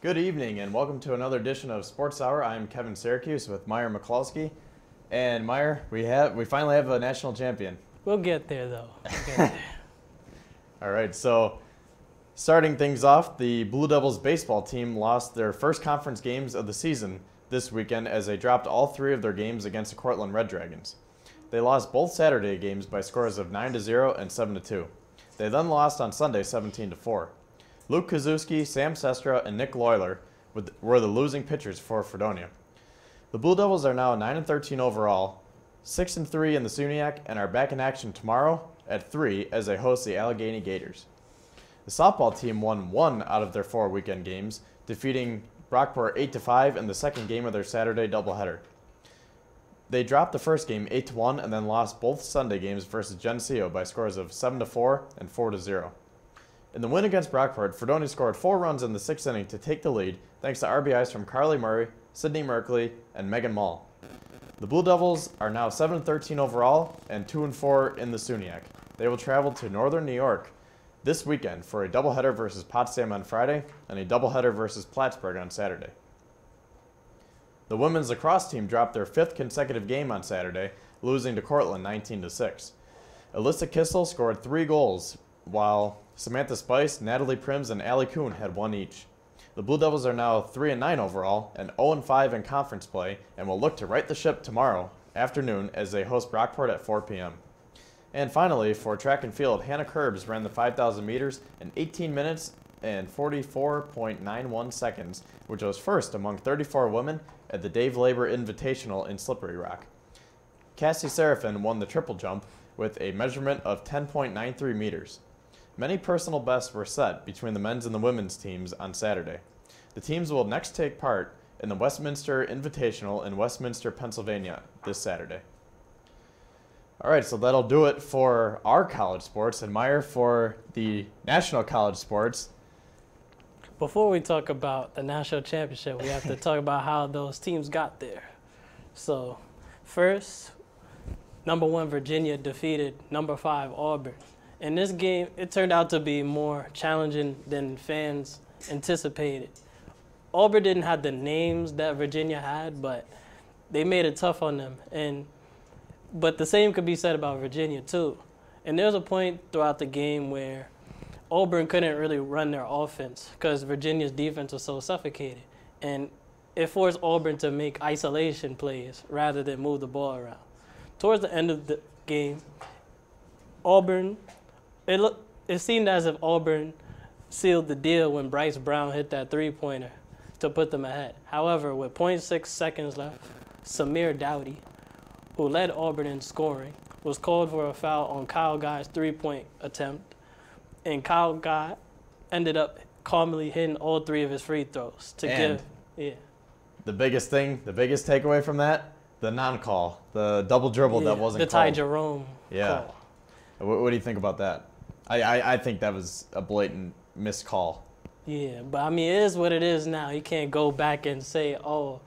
Good evening and welcome to another edition of Sports Hour. I'm Kevin Syracuse with Meyer McCloskey. And Meyer, we finally have a national champion. We'll get there though. We'll get there. All right, so starting things off, the Blue Devils baseball team lost their first conference games of the season this weekend as they dropped all three of their games against the Cortland Red Dragons. They lost both Saturday games by scores of 9-0 and 7-2. They then lost on Sunday 17-4. Luke Kazuski, Sam Sestra, and Nick Loyler were the losing pitchers for Fredonia. The Blue Devils are now 9-13 overall, 6-3 in the SUNYAC, and are back in action tomorrow at 3 as they host the Allegheny Gators. The softball team won 1 out of their 4 weekend games, defeating Brockport 8-5 in the second game of their Saturday doubleheader. They dropped the first game 8-1 and then lost both Sunday games versus Geneseo by scores of 7-4 and 4-0. In the win against Brockport, Fredonia scored 4 runs in the 6th inning to take the lead thanks to RBIs from Carly Murray, Sydney Merkley, and Megan Mall. The Blue Devils are now 7-13 overall and 2-4 in the SUNYAC. They will travel to Northern New York this weekend for a doubleheader versus Potsdam on Friday and a doubleheader versus Plattsburgh on Saturday. The women's lacrosse team dropped their 5th consecutive game on Saturday, losing to Cortland 19-6. Alyssa Kissel scored 3 goals, while Samantha Spice, Natalie Prims, and Allie Kuhn had 1 each. The Blue Devils are now 3-9 overall and 0-5 in conference play and will look to right the ship tomorrow afternoon as they host Brockport at 4 p.m. And finally, for track and field, Hannah Curbs ran the 5,000 meters in 18 minutes and 44.91 seconds, which was first among 34 women at the Dave Labor Invitational in Slippery Rock. Cassie Seraphin won the triple jump with a measurement of 10.93 meters. Many personal bests were set between the men's and the women's teams on Saturday. The teams will next take part in the Westminster Invitational in Westminster, Pennsylvania this Saturday. All right, so that'll do it for our college sports. And Meyer, for the national college sports. Before we talk about the national championship, we have to talk about how those teams got there. So first, number 1 Virginia defeated number 5 Auburn. In this game, it turned out to be more challenging than fans anticipated. Auburn didn't have the names that Virginia had, but they made it tough on them. But the same could be said about Virginia too. And there was a point throughout the game where Auburn couldn't really run their offense because Virginia's defense was so suffocated. And it forced Auburn to make isolation plays rather than move the ball around. Towards the end of the game, it seemed as if Auburn sealed the deal when Bryce Brown hit that 3-pointer to put them ahead. However, with 0.6 seconds left, Samir Dowdy, who led Auburn in scoring, was called for a foul on Kyle Guy's 3-point attempt, and Kyle Guy ended up calmly hitting all 3 of his free throws to The biggest takeaway from that, the non-call, the double dribble that wasn't called. The Ty Jerome call. What do you think about that? I think that was a blatant missed call. Yeah, but I mean, it is what it is now. You can't go back and say, oh,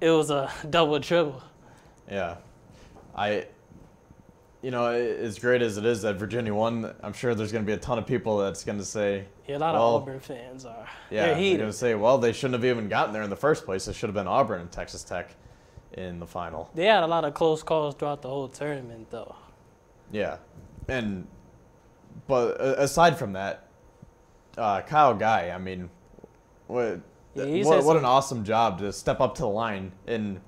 it was a double dribble. Yeah. As great as it is that Virginia won, I'm sure there's going to be a ton of people that's going to say, a lot of Auburn fans are. Yeah, they're going to say, well, they shouldn't have even gotten there in the first place. It should have been Auburn and Texas Tech in the final. They had a lot of close calls throughout the whole tournament, though. Yeah. But aside from that, Kyle Guy, I mean, what an awesome job to step up to the line in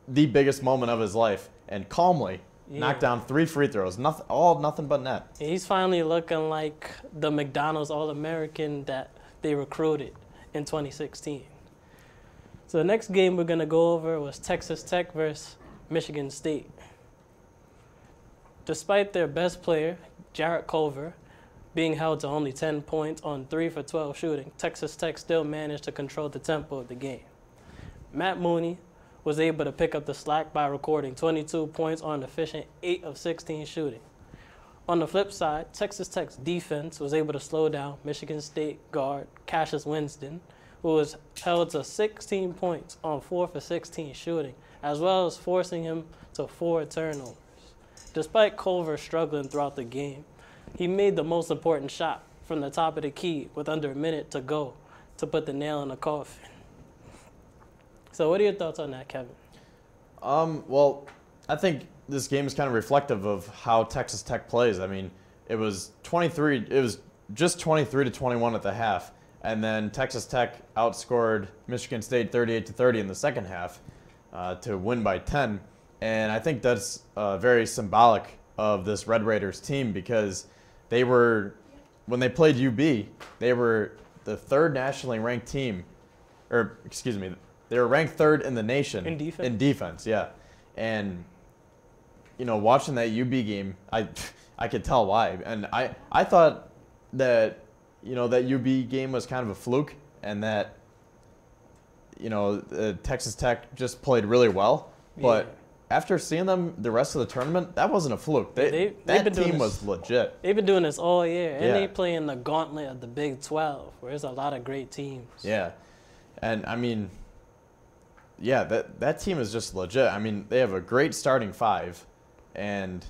the biggest moment of his life and calmly knock down 3 free throws, nothing but net. He's finally looking like the McDonald's All-American that they recruited in 2016. So the next game we're going to go over was Texas Tech versus Michigan State. Despite their best player, Jarrett Culver, being held to only 10 points on 3 for 12 shooting, Texas Tech still managed to control the tempo of the game. Matt Mooney was able to pick up the slack by recording 22 points on an efficient 8 of 16 shooting. On the flip side, Texas Tech's defense was able to slow down Michigan State guard Cassius Winston, who was held to 16 points on 4 for 16 shooting, as well as forcing him to 4 turnovers. Despite Culver struggling throughout the game, he made the most important shot from the top of the key with under a minute to go to put the nail in the coffin. So what are your thoughts on that, Kevin? Well, I think this game is kind of reflective of how Texas Tech plays. I mean, it was just 23-21 at the half, and then Texas Tech outscored Michigan State 38-30 in the second half to win by 10. And I think that's very symbolic of this Red Raiders team because when they played UB, they were the third nationally ranked team, or excuse me, they were ranked third in the nation in defense. In defense, yeah. And watching that UB game, I could tell why. And I thought that that UB game was kind of a fluke, and that Texas Tech just played really well. But after seeing them the rest of the tournament, that wasn't a fluke. That team was legit. They've been doing this all year, and they play in the gauntlet of the Big 12, where there's a lot of great teams. Yeah, and I mean, yeah, that team is just legit. I mean, they have a great starting five, and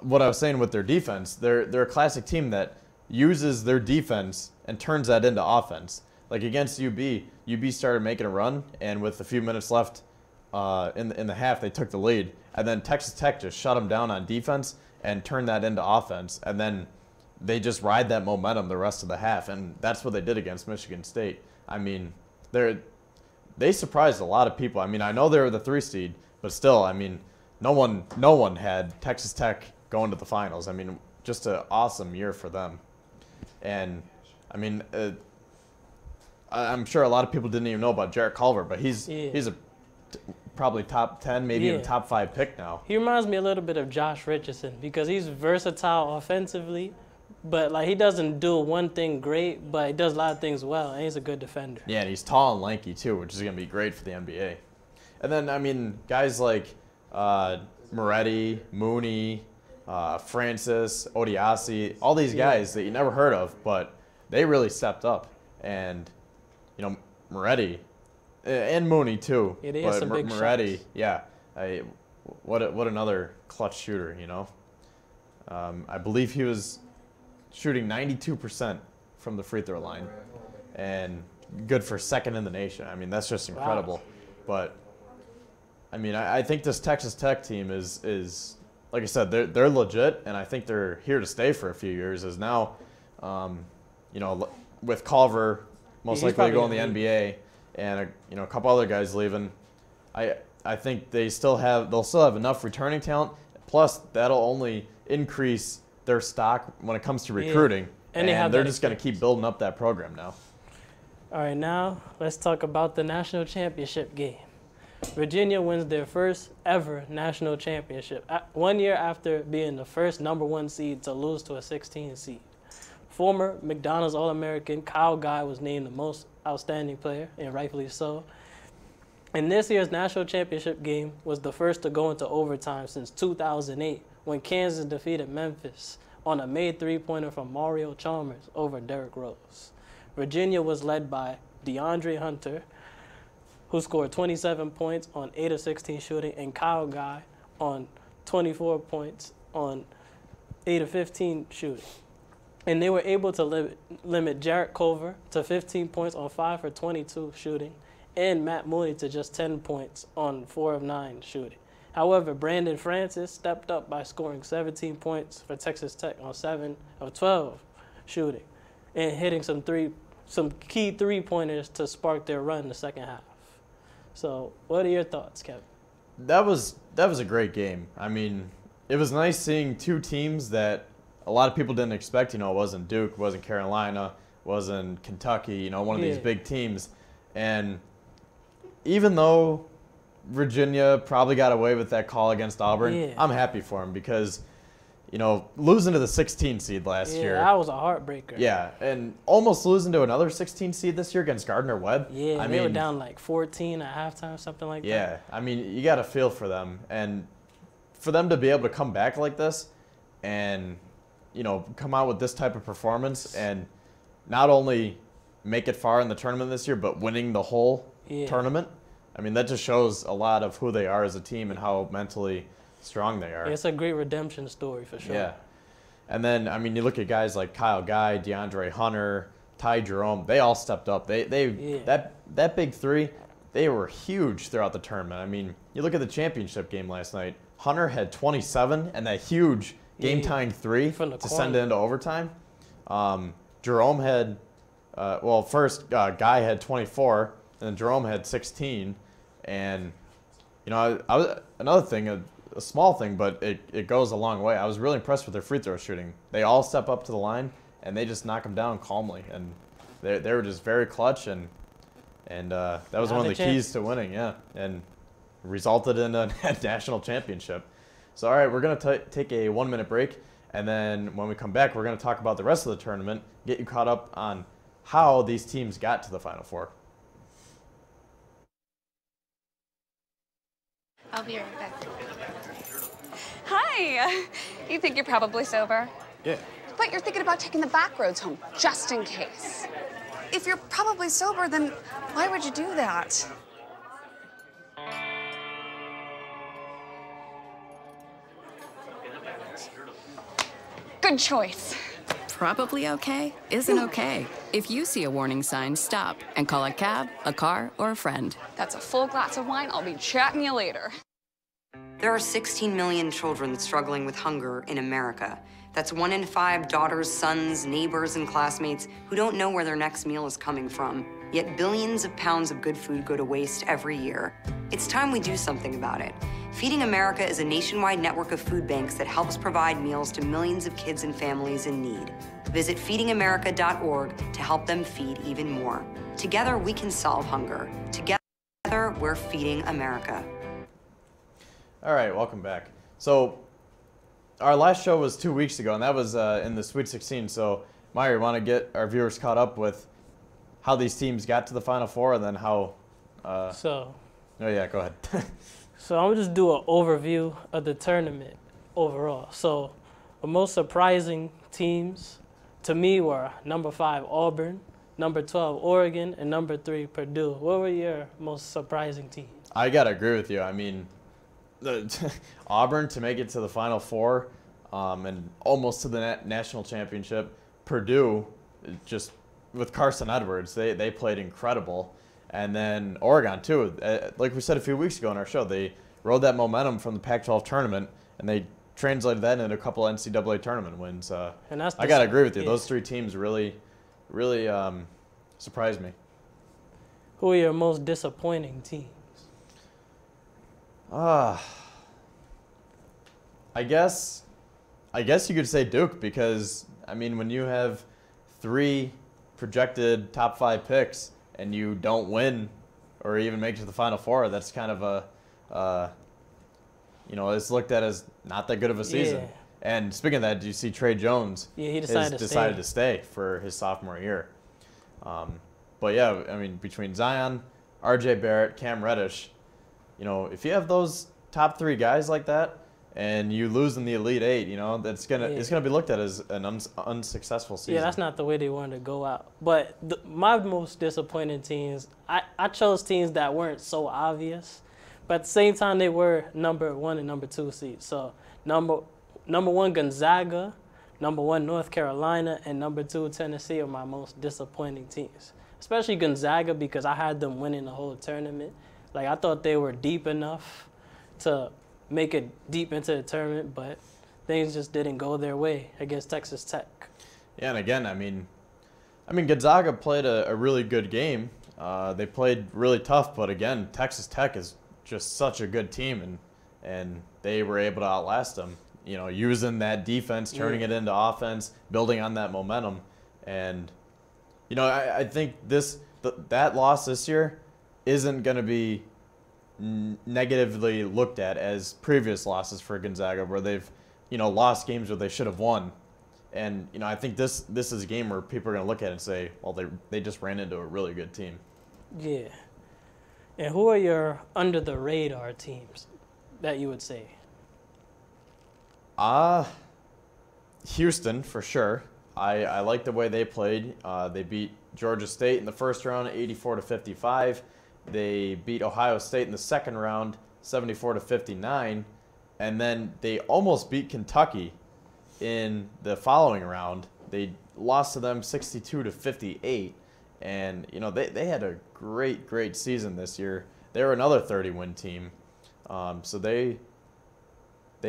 what I was saying with their defense, they're a classic team that uses their defense and turns that into offense. Like against UB started making a run, and with a few minutes left in the half, they took the lead, and then Texas Tech just shut them down on defense and turned that into offense, and then they just ride that momentum the rest of the half, and that's what they did against Michigan State. I mean, they surprised a lot of people. I mean, I know they were the 3 seed, but still, I mean, no one had Texas Tech going to the finals. I mean, just an awesome year for them. And I mean, I'm sure a lot of people didn't even know about Jarrett Culver, but he's probably top 10, maybe even top 5 pick now. He reminds me a little bit of Josh Richardson because he's versatile offensively, but like he doesn't do one thing great, but he does a lot of things well, and he's a good defender. Yeah, and he's tall and lanky too, which is going to be great for the NBA. And then, I mean, guys like Moretti, Mooney, Francis, Odiasi, all these guys that you never heard of, but they really stepped up. And, Moretti and Mooney too. Yeah, they had some big Moretti, shots. what another clutch shooter, I believe he was shooting 92% from the free throw line, and good for second in the nation. I mean, that's just incredible. Wow. But I mean, I think this Texas Tech team is like I said, they're legit, and I think they're here to stay for a few years. As now, with Culver most likely going to the NBA, and a couple other guys leaving, I think they'll still have enough returning talent. Plus, that'll only increase their stock when it comes to recruiting, and they're just going to keep building up that program now. All right, now let's talk about the national championship game. Virginia wins their first ever national championship, 1 year after being the first #1 seed to lose to a 16 seed. Former McDonald's All-American Kyle Guy was named the most outstanding player, and rightfully so. And this year's national championship game was the first to go into overtime since 2008, when Kansas defeated Memphis on a made three-pointer from Mario Chalmers over Derrick Rose. Virginia was led by DeAndre Hunter, who scored 27 points on 8 of 16 shooting, and Kyle Guy on 24 points on 8 of 15 shooting. And they were able to limit Jarrett Culver to 15 points on 5 for 22 shooting, and Matt Mooney to just 10 points on 4 of 9 shooting. However, Brandon Francis stepped up by scoring 17 points for Texas Tech on 7 of 12 shooting, and hitting some key three-pointers to spark their run in the second half. So what are your thoughts, Kevin? That was a great game. I mean, it was nice seeing two teams that a lot of people didn't expect. It wasn't Duke, wasn't Carolina, wasn't Kentucky, one of these big teams. And even though Virginia probably got away with that call against Auburn, I'm happy for them because, losing to the 16 seed last year. Yeah, that was a heartbreaker. Yeah, and almost losing to another 16 seed this year against Gardner-Webb. Yeah, they were down like 14 at halftime, something like that. Yeah, I mean, you got to feel for them. And for them to be able to come back like this and, come out with this type of performance and not only make it far in the tournament this year, but winning the whole tournament, I mean, that just shows a lot of who they are as a team and how mentally strong they are. It's a great redemption story for sure. Yeah. And then, I mean, you look at guys like Kyle Guy, DeAndre Hunter, Ty Jerome, they all stepped up. That big three, they were huge throughout the tournament. I mean, you look at the championship game last night. Hunter had 27 and that huge game-tying three to send it into overtime. Jerome had, first Guy had 24, and then Jerome had 16. And, you know, I was another thing, a small thing, but it goes a long way. I was really impressed with their free throw shooting. They all step up to the line, and they just knock them down calmly. And they were just very clutch, and that was one of the keys to winning, and resulted in a national championship. So, all right, we're going to take a 1-minute break, and then when we come back, we're going to talk about the rest of the tournament, get you caught up on how these teams got to the Final Four. I'll be right back. Hi. You think you're probably sober? Yeah. But you're thinking about taking the back roads home, just in case. If you're probably sober, then why would you do that? Good choice. Probably okay isn't okay. If you see a warning sign, stop and call a cab, a car, or a friend. That's a full glass of wine. I'll be chatting you later. There are 16 million children struggling with hunger in America. That's 1 in 5 daughters, sons, neighbors, and classmates who don't know where their next meal is coming from. Yet billions of pounds of good food go to waste every year. It's time we do something about it. Feeding America is a nationwide network of food banks that helps provide meals to millions of kids and families in need. Visit feedingamerica.org to help them feed even more. Together, we can solve hunger. Together, we're feeding America. All right, welcome back. So our last show was 2 weeks ago, and that was in the Sweet 16. So, Meyer, you want to get our viewers caught up with how these teams got to the Final Four, and then how... Oh, yeah, go ahead. So I'm going to just do an overview of the tournament overall. So the most surprising teams to me were number 5, Auburn, number 12, Oregon, and number 3, Purdue. What were your most surprising teams? I got to agree with you. I mean, Auburn to make it to the Final Four and almost to the national championship. Purdue, just with Carson Edwards, they played incredible. And then Oregon, too. Like we said a few weeks ago in our show, they rode that momentum from the Pac-12 tournament, and they translated that into a couple NCAA tournament wins. And I got to agree with you. Yeah. Those 3 teams really surprised me. Who are your most disappointing teams? I guess you could say Duke, because, I mean, when you have 3 projected top 5 picks and you don't win or even make it to the Final Four, that's kind of it's looked at as not that good of a season. Yeah. And speaking of that, do you see Trey Jones? Yeah, he decided to stay for his sophomore year. But yeah, I mean, between Zion, R.J. Barrett, Cam Reddish, if you have those top 3 guys like that, and you lose in the Elite 8, it's gonna be looked at as an unsuccessful season. Yeah, that's not the way they wanted to go out. But my most disappointing teams, I chose teams that weren't so obvious, but at the same time they were number 1 and number 2 seeds. So number 1 Gonzaga, number 1 North Carolina, and number 2 Tennessee are my most disappointing teams. Especially Gonzaga, because I had them winning the whole tournament. Like, I thought they were deep enough to make it deep into the tournament, but things just didn't go their way against Texas Tech. Yeah, and again, I mean Gonzaga played a really good game. They played really tough, but again, Texas Tech is just such a good team, and they were able to outlast them. Using that defense, turning it into offense, building on that momentum, and I think that loss this year isn't going to be negatively looked at as previous losses for Gonzaga, where they've lost games where they should have won. And I think this is a game where people are going to look at it and say, well, they just ran into a really good team. Yeah. And who are your under the radar teams that you would say? Houston for sure. I like the way they played. They beat Georgia State in the first round 84-55. They beat Ohio State in the second round, 74-59, and then they almost beat Kentucky in the following round, they lost to them 62-58, and they had a great season this year. They were another 30-win team, so they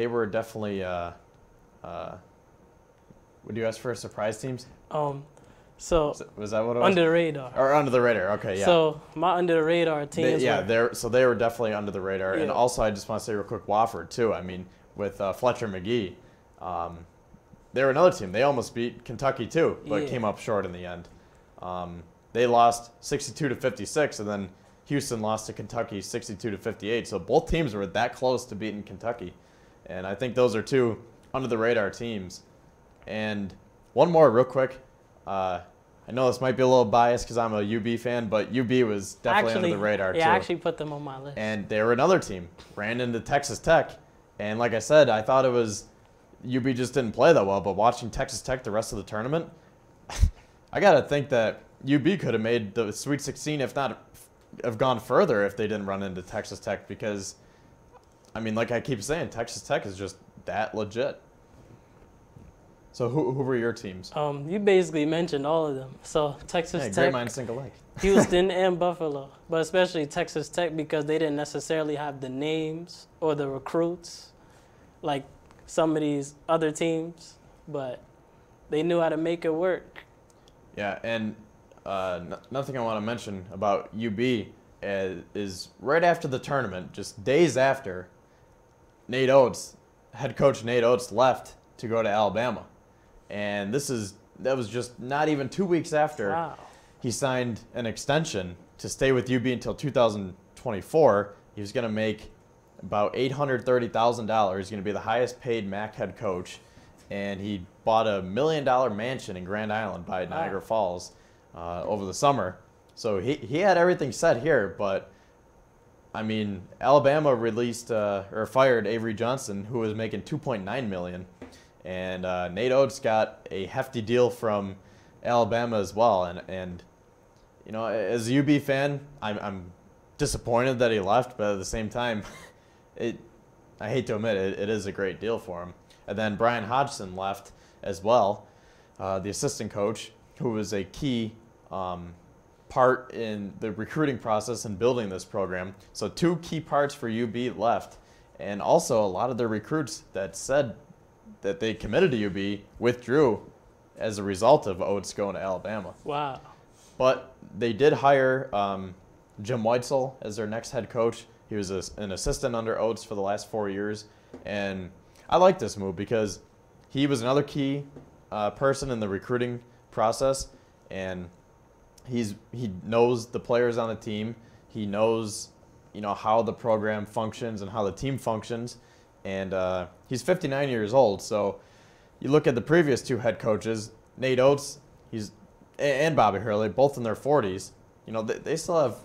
were definitely. Would you ask for surprise teams? So was that what it was? under the radar. Or under the radar? Okay, yeah. So my under the radar teams. They were definitely under the radar, Yeah. and also I just want to say real quick, Wofford too. I mean, with Fletcher McGee, they were another team. They almost beat Kentucky too, but Yeah. came up short in the end. They lost 62-56, and then Houston lost to Kentucky 62-58. So both teams were that close to beating Kentucky, and I think those are two under the radar teams. And one more real quick. I know this might be a little biased because I'm a UB fan, but UB was definitely under the radar too. Yeah, I actually put them on my list. And they were another team, ran into Texas Tech. And like I said, I thought it was UB just didn't play that well, but watching Texas Tech the rest of the tournament, I got to think that UB could have made the Sweet 16, if not have gone further if they didn't run into Texas Tech because, I mean, like I keep saying, Texas Tech is just that legit. So who were your teams? You basically mentioned all of them. So Texas Tech, great minds think alike. Houston, and Buffalo. But especially Texas Tech because they didn't necessarily have the names or the recruits like some of these other teams, but they knew how to make it work. Yeah, and nothing I want to mention about UB is right after the tournament, just days after, head coach Nate Oates left to go to Alabama. And that was just not even 2 weeks after he signed an extension to stay with UB until 2024. He was going to make about $830,000. He's going to be the highest paid MAC head coach. And he bought a $1 million mansion in Grand Island by Niagara Falls over the summer. So he had everything set here, but I mean, Alabama released or fired Avery Johnson, who was making $2.9 million. And Nate Oates got a hefty deal from Alabama as well. And as a UB fan, I'm disappointed that he left, but at the same time, I hate to admit it is a great deal for him. And then Brian Hodgson left as well, the assistant coach, who was a key part in the recruiting process and building this program. So two key parts for UB left. And also a lot of their recruits that said that they committed to UB withdrew as a result of Oates going to Alabama. Wow. But they did hire Jim Weitzel as their next head coach. He was an assistant under Oates for the last 4 years. And I like this move because he was another key person in the recruiting process. And he knows the players on the team. He knows how the program functions and how the team functions. And he's 59 years old, so you look at the previous two head coaches, Nate Oates, and Bobby Hurley, both in their 40s. They still have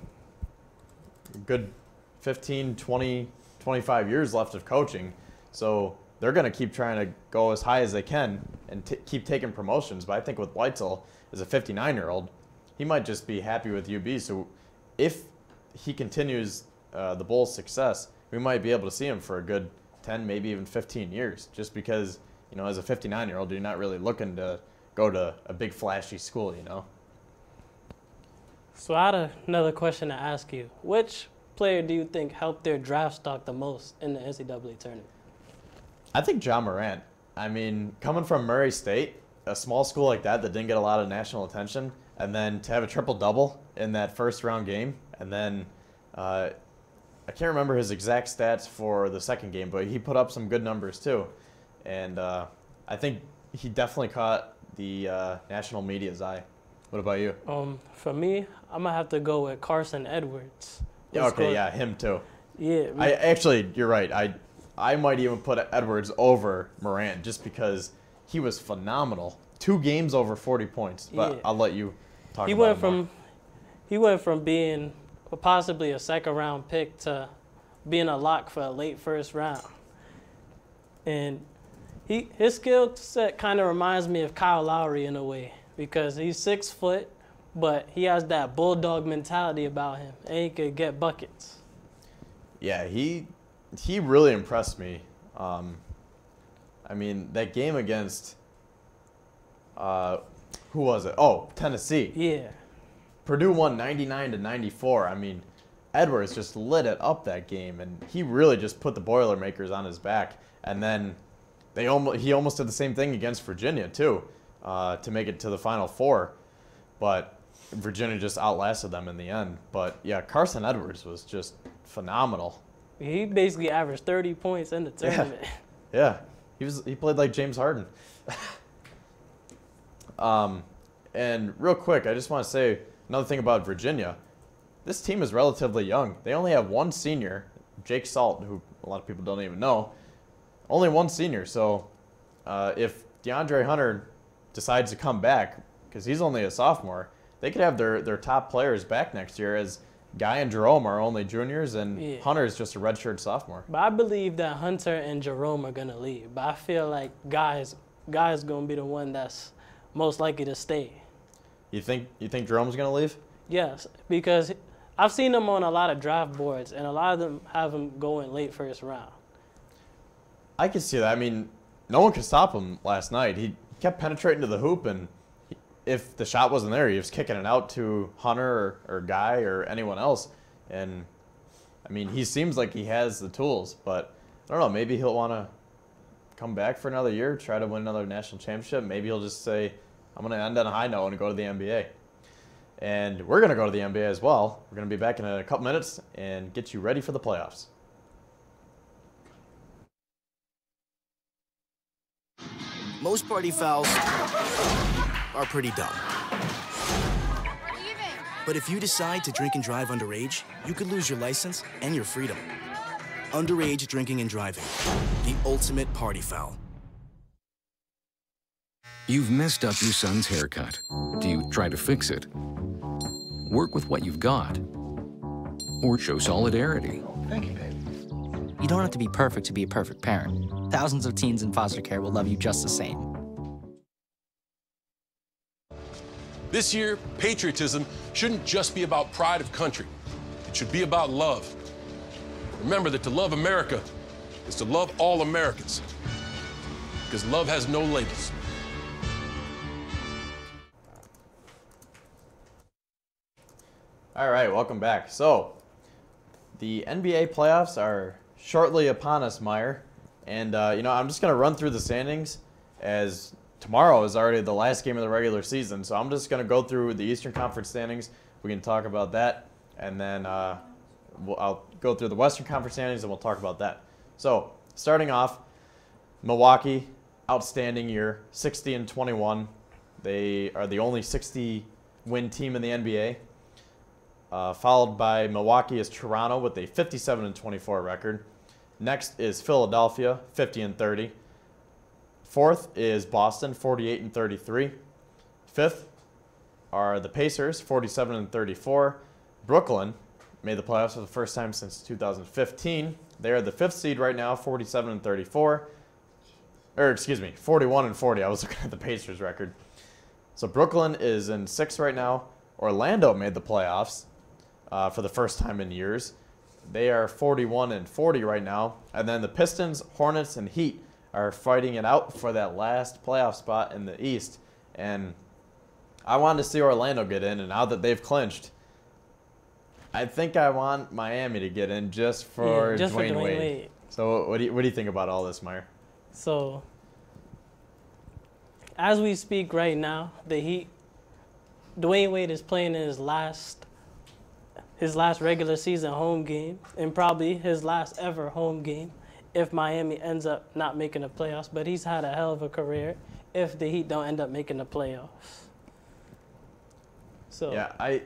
a good 15, 20, 25 years left of coaching. So they're going to keep trying to go as high as they can and keep taking promotions. But I think with Weitzel, as a 59-year-old, he might just be happy with UB. So if he continues the Bulls' success, we might be able to see him for a good 10, maybe even 15 years, just because, as a 59-year-old, you're not really looking to go to a big flashy school, So I had another question to ask you. Which player do you think helped their draft stock the most in the NCAA tournament? I think Ja Morant. I mean, coming from Murray State, a small school like that didn't get a lot of national attention, and then to have a triple-double in that first-round game, and then I can't remember his exact stats for the second game, but he put up some good numbers too. And I think he definitely caught the national media's eye. What about you? For me, I'm going to have to go with Carson Edwards. Yeah, okay, yeah, him too. Yeah. You're right. I might even put Edwards over Morant just because he was phenomenal. 2 games over 40 points. But yeah. I'll let you talk about it. He went from being possibly a second-round pick to being a lock for a late first round. And his skill set kind of reminds me of Kyle Lowry in a way because he's 6 foot, but he has that bulldog mentality about him, and he could get buckets. Yeah, he really impressed me. I mean, that game against Who was it? Oh, Tennessee. Yeah. Purdue won 99-94. I mean, Edwards just lit it up that game, and he really just put the Boilermakers on his back. And then he almost did the same thing against Virginia too, to make it to the Final Four. But Virginia just outlasted them in the end. But yeah, Carson Edwards was just phenomenal. He basically averaged 30 points in the tournament. Yeah. He played like James Harden. And real quick, I just want to say another thing about Virginia. This team is relatively young. They only have one senior, Jake Salt, who a lot of people don't even know. Only one senior. So if DeAndre Hunter decides to come back, because he's only a sophomore, they could have their top players back next year, as Guy and Jerome are only juniors, and Hunter is just a redshirt sophomore. But I believe that Hunter and Jerome are going to leave. But I feel like Guy's going to be the one that's most likely to stay. You think Jerome's going to leave? Yes, because I've seen him on a lot of draft boards, and a lot of them have him going late first round. I can see that. I mean, no one could stop him last night. He kept penetrating to the hoop, and if the shot wasn't there, he was kicking it out to Hunter or Guy or anyone else. And, I mean, he seems like he has the tools, but I don't know. Maybe he'll want to come back for another year, try to win another national championship. Maybe he'll just say, I'm going to end on a high note and go to the NBA. And we're going to go to the NBA as well. We're going to be back in a couple minutes and get you ready for the playoffs. Most party fouls are pretty dumb. But if you decide to drink and drive underage, you could lose your license and your freedom. Underage drinking and driving, the ultimate party foul. You've messed up your son's haircut. Do you try to fix it? Work with what you've got? Or show solidarity? Thank you, babe. You don't have to be perfect to be a perfect parent. Thousands of teens in foster care will love you just the same. This year, patriotism shouldn't just be about pride of country. It should be about love. Remember that to love America is to love all Americans, because love has no labels. All right, welcome back. So, the NBA playoffs are shortly upon us, Meyer. And, I'm just going to run through the standings, as tomorrow is already the last game of the regular season. So I'm just going to go through the Eastern Conference standings. We can talk about that. And then I'll go through the Western Conference standings, and we'll talk about that. So, starting off, Milwaukee, outstanding year, 60-21. They are the only 60-win team in the NBA. Followed by Milwaukee is Toronto with a 57-24 record. Next is Philadelphia, 50-30. Fourth is Boston, 48-33. Fifth are the Pacers, 47-34. Brooklyn made the playoffs for the first time since 2015. They are the fifth seed right now, 47-34. Or excuse me, 41-40. I was looking at the Pacers record. So Brooklyn is in sixth right now. Orlando made the playoffs for the first time in years. They are 41-40 right now. And then the Pistons, Hornets, and Heat are fighting it out for that last playoff spot in the East. And I wanted to see Orlando get in, and now that they've clinched, I think I want Miami to get in just for Dwayne Wade. So what do you think about all this, Meyer? So, as we speak right now, the Heat, Dwayne Wade is playing in his last regular season home game, and probably his last ever home game if Miami ends up not making the playoffs. But he's had a hell of a career if the Heat don't end up making the playoffs. So yeah, I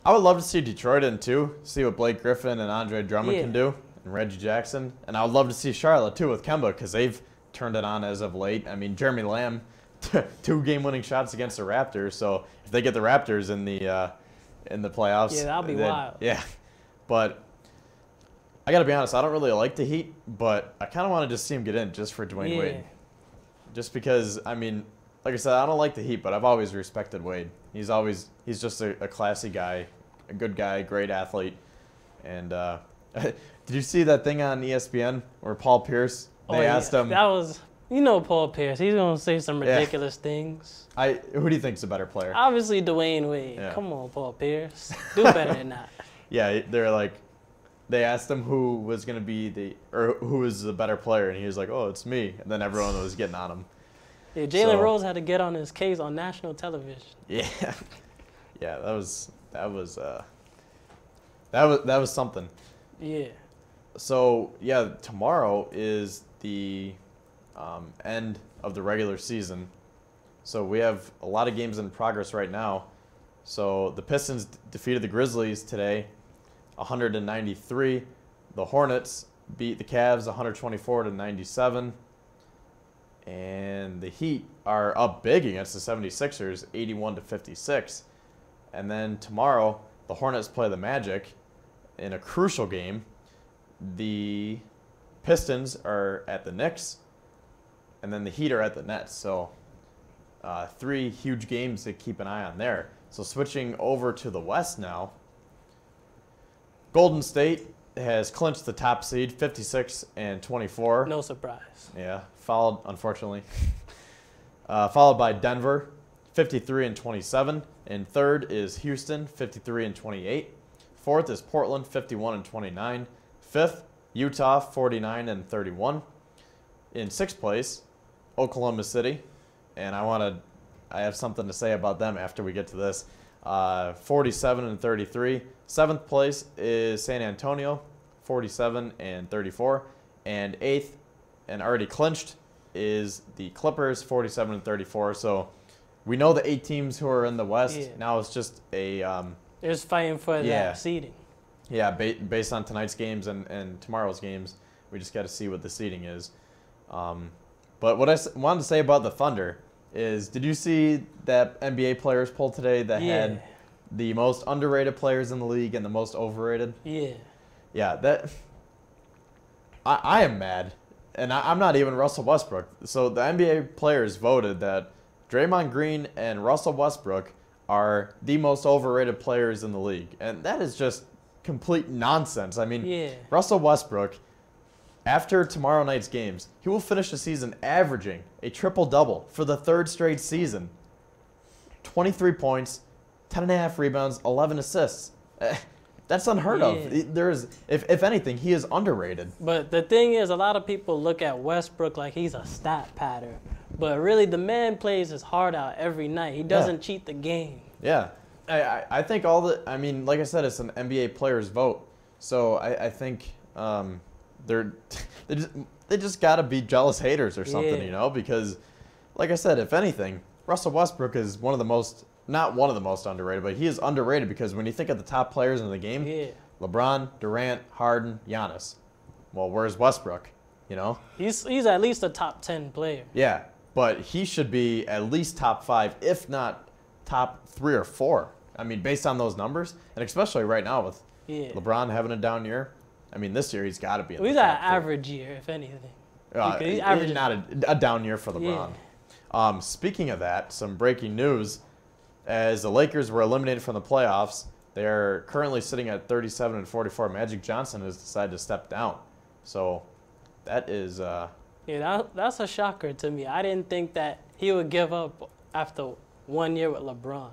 would love to see Detroit in too, see what Blake Griffin and Andre Drummond can do, and Reggie Jackson. And I would love to see Charlotte too with Kemba, because they've turned it on as of late. I mean, Jeremy Lamb, 2 game-winning shots against the Raptors. So if they get the Raptors in the playoffs, yeah, that'll be wild. Yeah, but I got to be honest, I don't really like the Heat, but I kind of want to just see him get in just for Dwayne Wade. Just because, I mean, like I said, I don't like the Heat, but I've always respected Wade. He's just a classy guy, a good guy, great athlete. And did you see that thing on ESPN where Paul Pierce, they asked him? That was, You know Paul Pierce. He's going to say some ridiculous things. Who do you think's a better player? Obviously, Dwayne Wade. Yeah. Come on, Paul Pierce. Do better than that. Yeah, they're like, they asked him who was going to be who was the better player, and he was like, oh, it's me. And then everyone was getting on him. Yeah, Jalen Rose had to get on his case on national television. Yeah. Yeah, that was something. Yeah. So, yeah, tomorrow is the end of the regular season. So we have a lot of games in progress right now. So the Pistons defeated the Grizzlies today, 193. The Hornets beat the Cavs 124-97. And the Heat are up big against the 76ers, 81-56. And then tomorrow, the Hornets play the Magic in a crucial game. The Pistons are at the Knicks, and then the Heat are at the Nets. So 3 huge games to keep an eye on there. So switching over to the West now, Golden State has clinched the top seed, 56-24. No surprise. Yeah, followed, unfortunately, followed by Denver, 53-27. And third is Houston, 53-28. Fourth is Portland, 51-29. Fifth, Utah, 49-31. In sixth place, Oklahoma City, and I have something to say about them after we get to this. 47-33. Seventh place is San Antonio, 47-34. And eighth, and already clinched, is the Clippers, 47-34. So we know the 8 teams who are in the West. Yeah. Now it's just a They're just fighting for that seeding. Yeah, based on tonight's games and tomorrow's games, we just got to see what the seeding is. But what I wanted to say about the Thunder is, did you see that NBA players poll today that had the most underrated players in the league and the most overrated? Yeah. Yeah, that I am mad, and I'm not even Russell Westbrook. So the NBA players voted that Draymond Green and Russell Westbrook are the most overrated players in the league, and that is just complete nonsense. I mean, Russell Westbrook, after tomorrow night's games, he will finish the season averaging a triple-double for the 3rd straight season. 23 points, 10.5 rebounds, 11 assists. That's unheard of. If anything, he is underrated. But the thing is, a lot of people look at Westbrook like he's a stat pattern. But really, the man plays his heart out every night. He doesn't cheat the game. Yeah. I think like I said, it's an NBA player's vote. So I think they just got to be jealous haters or something, you know? Because, like I said, if anything, Russell Westbrook is not one of the most underrated, but he is underrated because when you think of the top players in the game, LeBron, Durant, Harden, Giannis. Well, where's Westbrook? You know? He's at least a top 10 player. Yeah, but he should be at least top 5, if not top 3 or 4. I mean, based on those numbers, and especially right now with LeBron having a down year. I mean, this year he's got to be in the he's top at 4. average year, if anything. He's not a down year for LeBron. Yeah. Speaking of that, some breaking news. As the Lakers were eliminated from the playoffs, they are currently sitting at 37-44. Magic Johnson has decided to step down. So that is... that's a shocker to me. I didn't think that he would give up after 1 year with LeBron.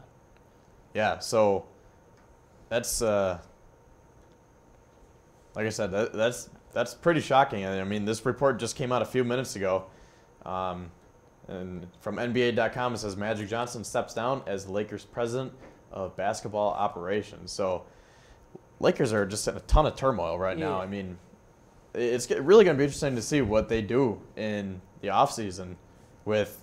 Yeah, so that's... like I said, that's pretty shocking. I mean, this report just came out a few minutes ago. And from NBA.com, it says Magic Johnson steps down as the Lakers president of basketball operations. So Lakers are just in a ton of turmoil right now. I mean, it's really going to be interesting to see what they do in the offseason with,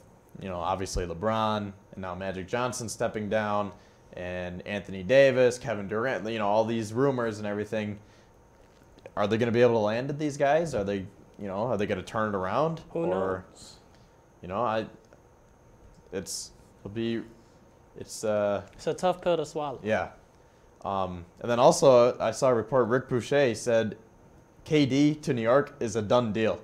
obviously LeBron and now Magic Johnson stepping down and Anthony Davis, Kevin Durant, all these rumors and everything. Are they going to be able to land at these guys? Are they going to turn it around? Who knows? It's a tough pill to swallow. Yeah. And then also I saw a report, Rick Boucher said KD to New York is a done deal.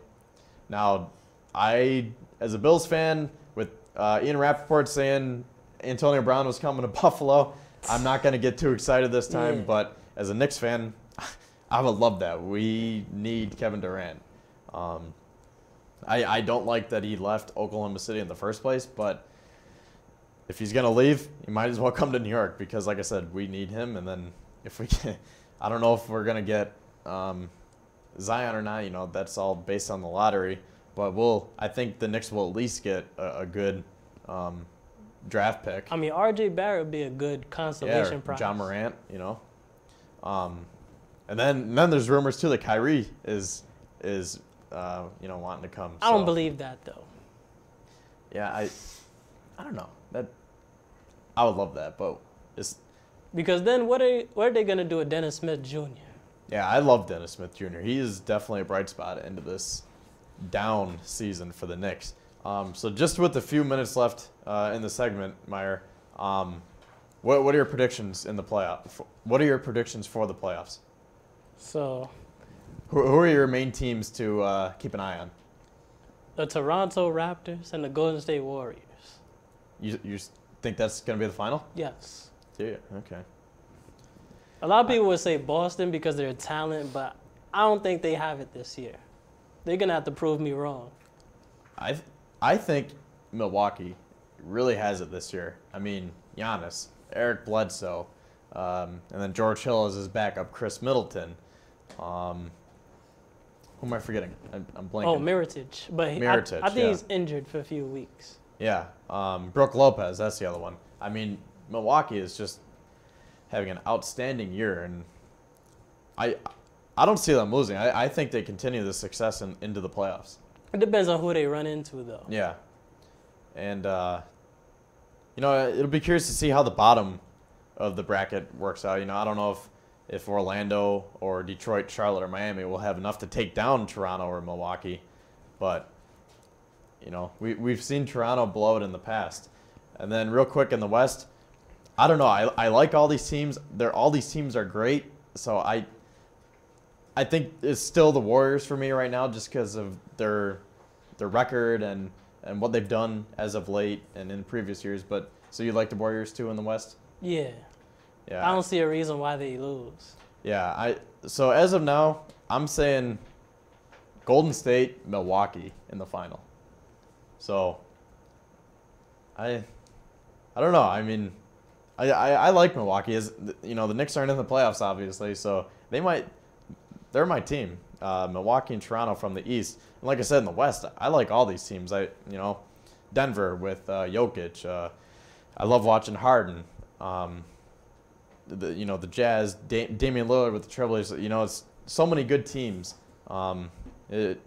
Now, as a Bills fan, with Ian Rappaport saying Antonio Brown was coming to Buffalo, I'm not going to get too excited this time, but as a Knicks fan, I would love that. We need Kevin Durant. I don't like that he left Oklahoma City in the first place, but if he's going to leave, he might as well come to New York because, like I said, we need him. And then if we can, I don't know if we're going to get Zion or not. You know, that's all based on the lottery. But I think the Knicks will at least get a good draft pick. I mean, R.J. Barrett would be a good consolation prize. John Morant, you know. And then there's rumors too that Kyrie is you know, wanting to come. I don't believe that though. Yeah, I don't know. That I would love that, but it's because then what are they gonna do with Dennis Smith Jr.? Yeah, I love Dennis Smith Jr. He is definitely a bright spot into this down season for the Knicks. So just with a few minutes left in the segment, Meyer, what are your predictions in the playoff? What are your predictions for the playoffs? So, who are your main teams to keep an eye on? The Toronto Raptors and the Golden State Warriors. You think that's going to be the final? Yes. Yeah. Okay. A lot of people would say Boston because they're talent, but I don't think they have it this year. They're going to have to prove me wrong. I think Milwaukee really has it this year. I mean, Giannis, Eric Bledsoe, and then George Hill is his backup, Chris Middleton. Who am I forgetting? I'm blanking. Oh, Mirotic. But I think he's injured for a few weeks. Yeah. Brook Lopez, that's the other one. I mean, Milwaukee is just having an outstanding year, and I don't see them losing. I think they continue the success into the playoffs. It depends on who they run into, though. Yeah. And, you know, it'll be curious to see how the bottom of the bracket works out. You know, I don't know if Orlando or Detroit, Charlotte, or Miami will have enough to take down Toronto or Milwaukee. But, you know, we've seen Toronto blow it in the past. And then real quick in the West, I don't know. I like all these teams. All these teams are great. So I think it's still the Warriors for me right now just because of their record and what they've done as of late and in previous years. But so you like the Warriors too in the West? Yeah. Yeah. I don't see a reason why they lose. Yeah. So as of now, I'm saying Golden State, Milwaukee in the final. So I don't know. I mean, I like Milwaukee. As you know, the Knicks aren't in the playoffs obviously, so they're my team. Milwaukee and Toronto from the East. And like I said, in the West, I like all these teams. Denver with Jokic. I love watching Harden. The Jazz, Damian Lillard with the Trailblazers. You know, it's so many good teams. It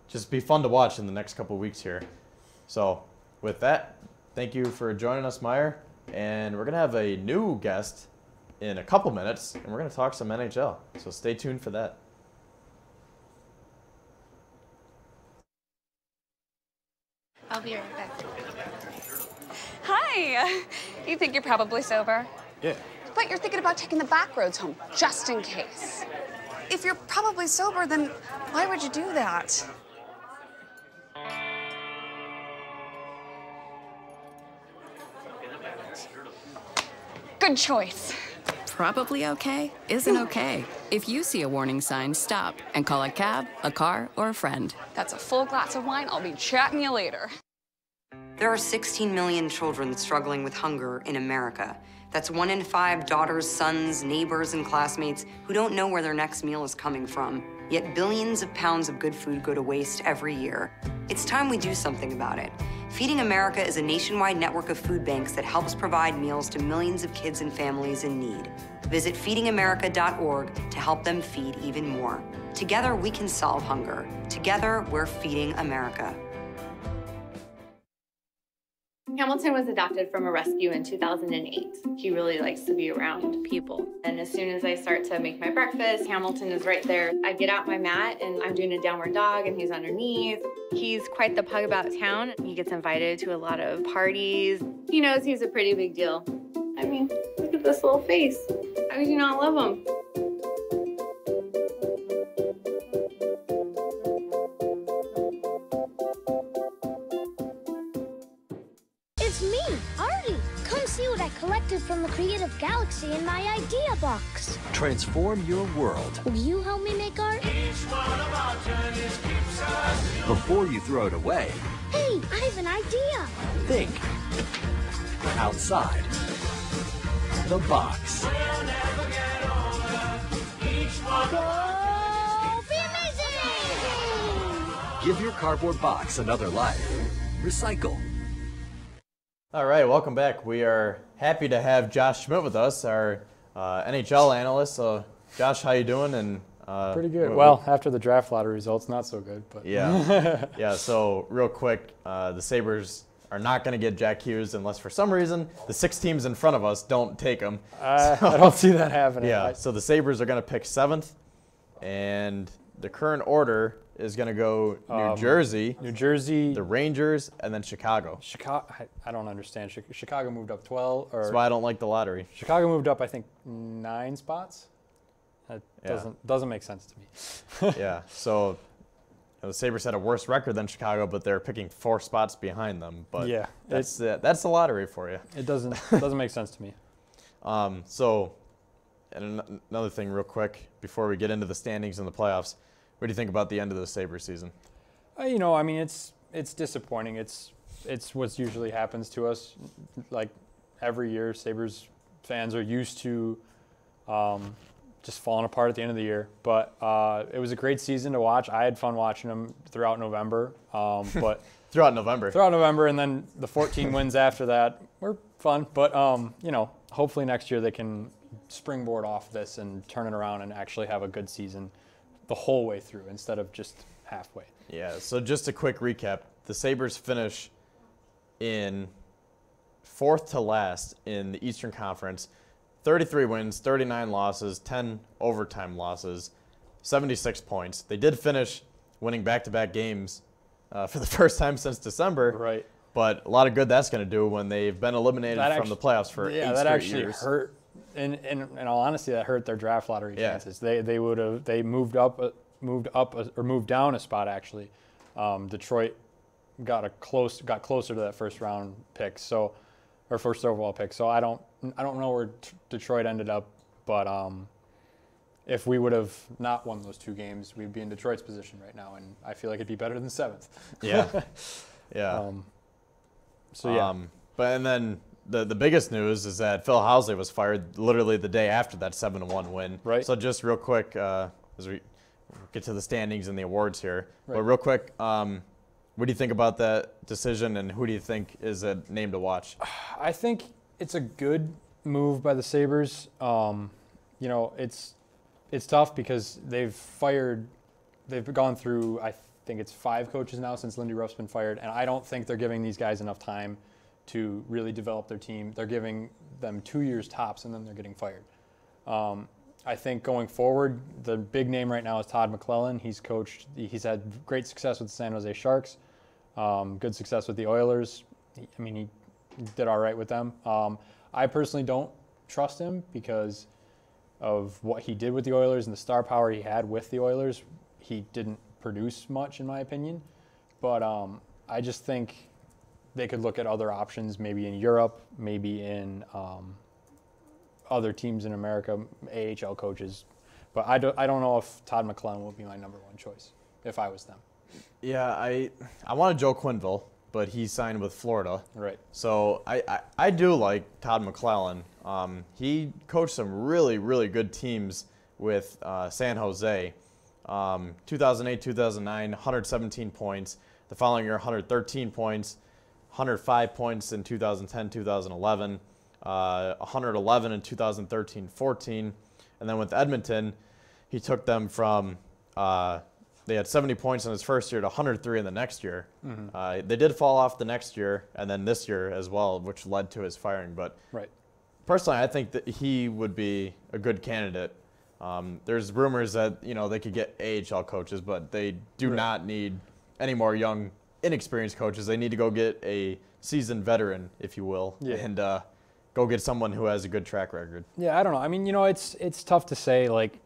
just be fun to watch in the next couple of weeks here. So with that, thank you for joining us, Meyer. And we're going to have a new guest in a couple minutes, and we're going to talk some NHL. So stay tuned for that. I'll be right back. Hi. You think you're probably sober? Yeah. But you're thinking about taking the back roads home, just in case. If you're probably sober, then why would you do that? Good choice. Probably okay isn't okay. If you see a warning sign, stop and call a cab, a car, or a friend. That's a full glass of wine. I'll be chatting you later. There are 16 million children struggling with hunger in America. That's 1 in 5 daughters, sons, neighbors, and classmates who don't know where their next meal is coming from. Yet billions of pounds of good food go to waste every year. It's time we do something about it. Feeding America is a nationwide network of food banks that helps provide meals to millions of kids and families in need. Visit feedingamerica.org to help them feed even more. Together, we can solve hunger. Together, we're feeding America. Hamilton was adopted from a rescue in 2008. He really likes to be around people. And as soon as I start to make my breakfast, Hamilton is right there. I get out my mat and I'm doing a downward dog and he's underneath. He's quite the pug about town. He gets invited to a lot of parties. He knows he's a pretty big deal. I mean, look at this little face. How could you not love him? It's me, Artie. Come see what I collected adapted from the creative galaxy in my idea box. Transform your world. Will you help me make art? Before you throw it away, Hey, I have an idea. think outside the box. Go be amazing! Give your cardboard box another life. Recycle. All right, welcome back. We are happy to have Josh Schmidt with us, our NHL analyst. So, Josh, how you doing? And pretty good. Well, after the draft lottery results, not so good. But yeah, yeah. So, real quick, the Sabres are not going to get Jack Hughes unless, for some reason, the 6 teams in front of us don't take him. I don't see that happening. Yeah. So the Sabres are going to pick 7th, and the current order is going to go New Jersey, the Rangers, and then Chicago. I don't understand. Chicago moved up 12. That's why I don't like the lottery. Chicago moved up, I think, 9 spots. That doesn't make sense to me. Yeah. So the Sabres had a worse record than Chicago, but they're picking 4 spots behind them. But yeah, that's the lottery for you. It doesn't make sense to me. So, and another thing, real quick, before we get into the standings and the playoffs. What do you think about the end of the Sabres season? You know, I mean, it's disappointing. It's what usually happens to us. Like every year, Sabres fans are used to just falling apart at the end of the year. But it was a great season to watch. I had fun watching them throughout November. But throughout November, and then the 14 wins after that were fun. But you know, hopefully next year they can springboard off this and turn it around and actually have a good season the whole way through instead of just halfway. Yeah, so just a quick recap. The Sabres finish in 4th to last in the Eastern Conference. 33 wins, 39 losses, 10 overtime losses, 76 points. They did finish winning back-to-back games for the first time since December. Right. But a lot of good that's going to do when they've been eliminated from the playoffs for 8 straight years. Yeah, that actually hurt. In all honesty, that hurt their draft lottery chances. They moved down a spot actually. Detroit got closer to that first round pick, or first overall pick. So I don't know where Detroit ended up, but if we would have not won those 2 games, we'd be in Detroit's position right now, and I feel like it'd be better than 7th. Yeah, yeah. So yeah, but and then. The biggest news is that Phil Housley was fired literally the day after that 7-1 win. Right. So just real quick, as we get to the standings and the awards here, but real quick, what do you think about that decision, and who do you think is a name to watch? I think it's a good move by the Sabres. You know, it's tough because they've gone through, I think it's 5 coaches now since Lindy Ruff's been fired, and I don't think they're giving these guys enough time to really develop their team. They're giving them 2 years tops, and then they're getting fired. I think going forward, the big name right now is Todd McClellan. He's had great success with the San Jose Sharks, good success with the Oilers. He did all right with them. I personally don't trust him because of what he did with the Oilers and the star power he had with the Oilers. He didn't produce much, in my opinion. But I just think they could look at other options, maybe in Europe, maybe in other teams in America, AHL coaches. But I don't know if Todd McClellan will be my number one choice if I was them. Yeah, I wanted Joe Quenneville, but he signed with Florida. Right. So I do like Todd McClellan. He coached some really, really good teams with San Jose. 2008, 2009, 117 points. The following year, 113 points. 105 points in 2010, 2011, 111 in 2013-14, and then with Edmonton, he took them from they had 70 points in his first year to 103 in the next year. Mm-hmm. They did fall off the next year and then this year as well, which led to his firing. But personally, I think that he would be a good candidate. There's rumors that they could get AHL coaches, but they do not need any more young, inexperienced coaches. They need to go get a seasoned veteran, if you will, and go get someone who has a good track record. Yeah, I don't know. I mean, it's tough to say. Like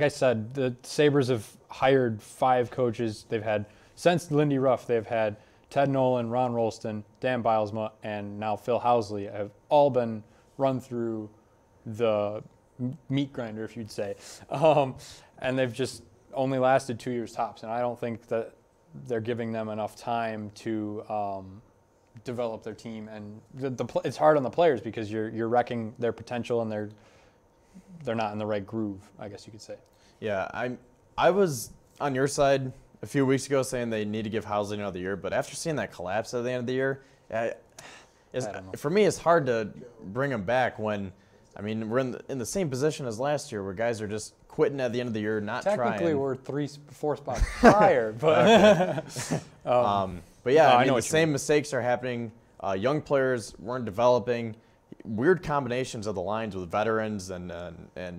I said, the Sabres have hired 5 coaches. They've had, since Lindy Ruff, they've had Ted Nolan, Ron Rolston, Dan Bylsma, and now Phil Housley have all been run through the meat grinder, if you'd say. And they've just only lasted 2 years tops. And I don't think that they're giving them enough time to develop their team. And it's hard on the players because you're wrecking their potential and they're not in the right groove, I guess you could say. Yeah, I was on your side a few weeks ago saying they need to give Housley another year, but after seeing that collapse at the end of the year, for me it's hard to bring him back when, I mean, we're in the same position as last year where guys are just quitting at the end of the year, not trying. Technically, we're 4 spots higher, but but yeah, I mean, the same mistakes are happening. Young players weren't developing. Weird combinations of the lines with veterans and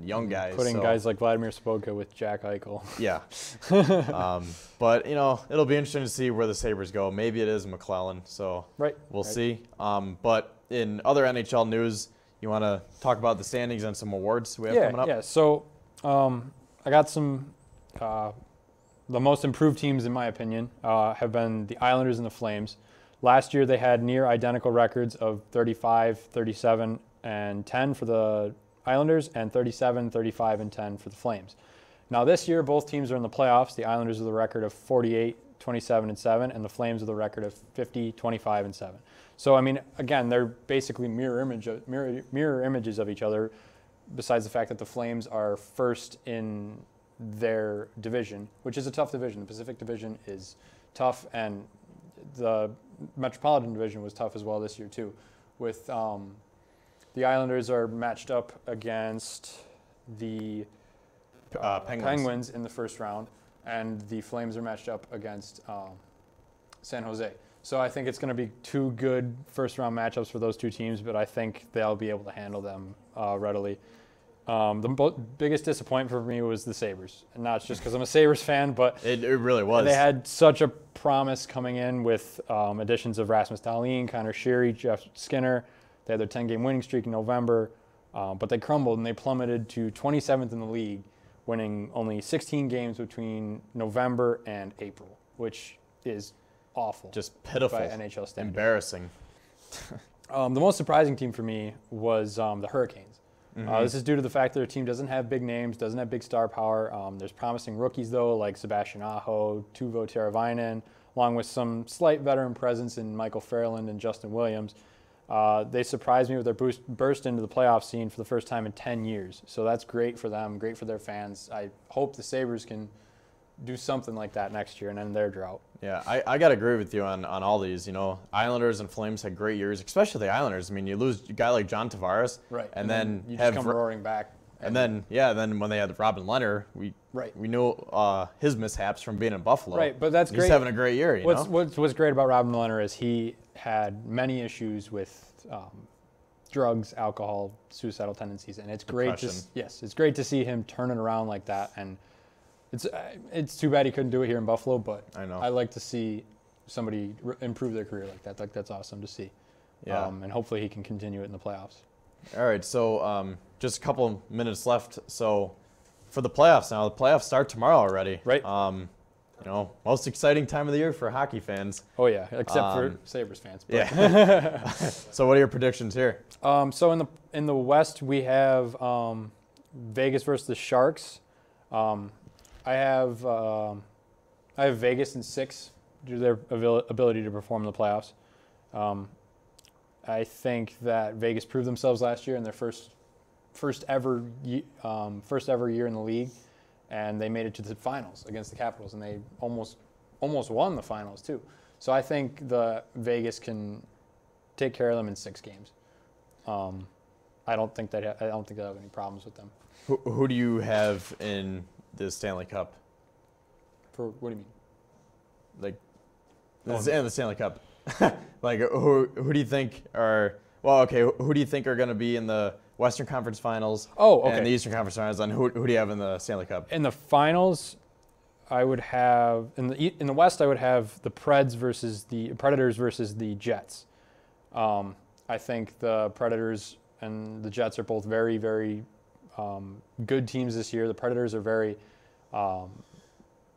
young guys. Putting guys like Vladimir Spoka with Jack Eichel. Yeah. But, you know, it'll be interesting to see where the Sabres go. Maybe it is McClellan, so we'll see. But in other NHL news, you want to talk about the standings and some awards we have coming up? Yeah, so I got some the most improved teams, in my opinion, have been the Islanders and the Flames. Last year, they had near identical records of 35, 37, and 10 for the Islanders and 37, 35, and 10 for the Flames. Now this year, both teams are in the playoffs. The Islanders with a record of 48, 27, and 7, and the Flames with a record of 50, 25, and 7. So, I mean, again, they're basically mirror images of each other, besides the fact that the Flames are first in their division, which is a tough division. The Pacific Division is tough, and the Metropolitan Division was tough as well this year too. With the Islanders are matched up against the Penguins in the first round, and the Flames are matched up against San Jose. So I think it's going to be 2 good first-round matchups for those 2 teams, but I think they'll be able to handle them readily. The biggest disappointment for me was the Sabres, and not just because I'm a Sabres fan, but it really was. They had such a promise coming in with additions of Rasmus Dahlin, Connor Sheary, Jeff Skinner. They had their 10-game winning streak in November, but they crumbled and they plummeted to 27th in the league, winning only 16 games between November and April, which is awful. Just pitiful. By NHL standards. Embarrassing. The most surprising team for me was the Hurricanes. This is due to the fact that their team doesn't have big names, doesn't have big star power. There's promising rookies, though, like Sebastian Aho, Teuvo Teravainen, along with some slight veteran presence in Michael Fairland and Justin Williams. They surprised me with their burst into the playoff scene for the first time in 10 years. So that's great for them, great for their fans. I hope the Sabres can do something like that next year and end their drought. Yeah, I got to agree with you on all these. You know, Islanders and Flames had great years, especially the Islanders. I mean, you lose a guy like John Tavares, right, and then you just come roaring back. And then when they had Robin Leonard, we knew his mishaps from being in Buffalo. Right, but that's great. He's having a great year. What's great about Robin Leonard is he had many issues with drugs, alcohol, suicidal tendencies, and it's great. It's great to see him turn it around like that. And it's too bad he couldn't do it here in Buffalo, but I like to see somebody improve their career like that. Like, that's awesome to see. Yeah. And hopefully he can continue it in the playoffs. All right, so just a couple minutes left. So for the playoffs now, the playoffs start tomorrow already. Right. You know, most exciting time of the year for hockey fans. Oh yeah, except for Sabres fans. But. Yeah. So what are your predictions here? So in the West we have Vegas versus the Sharks. I have Vegas in 6 due to their ability to perform in the playoffs. I think that Vegas proved themselves last year in their first ever year in the league, and they made it to the finals against the Capitals, and they almost won the finals too. So I think the Vegas can take care of them in 6 games. I don't think they'll have any problems with them. Who do you have in the Stanley Cup? For what do you mean? Like, the Stanley Cup. Like, who do you think are who do you think are going to be in the Western Conference Finals? Oh, okay. And the Eastern Conference Finals, and who do you have in the Stanley Cup? In the finals, I would have in the West. I would have the Predators versus the Jets. I think the Predators and the Jets are both very, very good teams this year. The Predators are very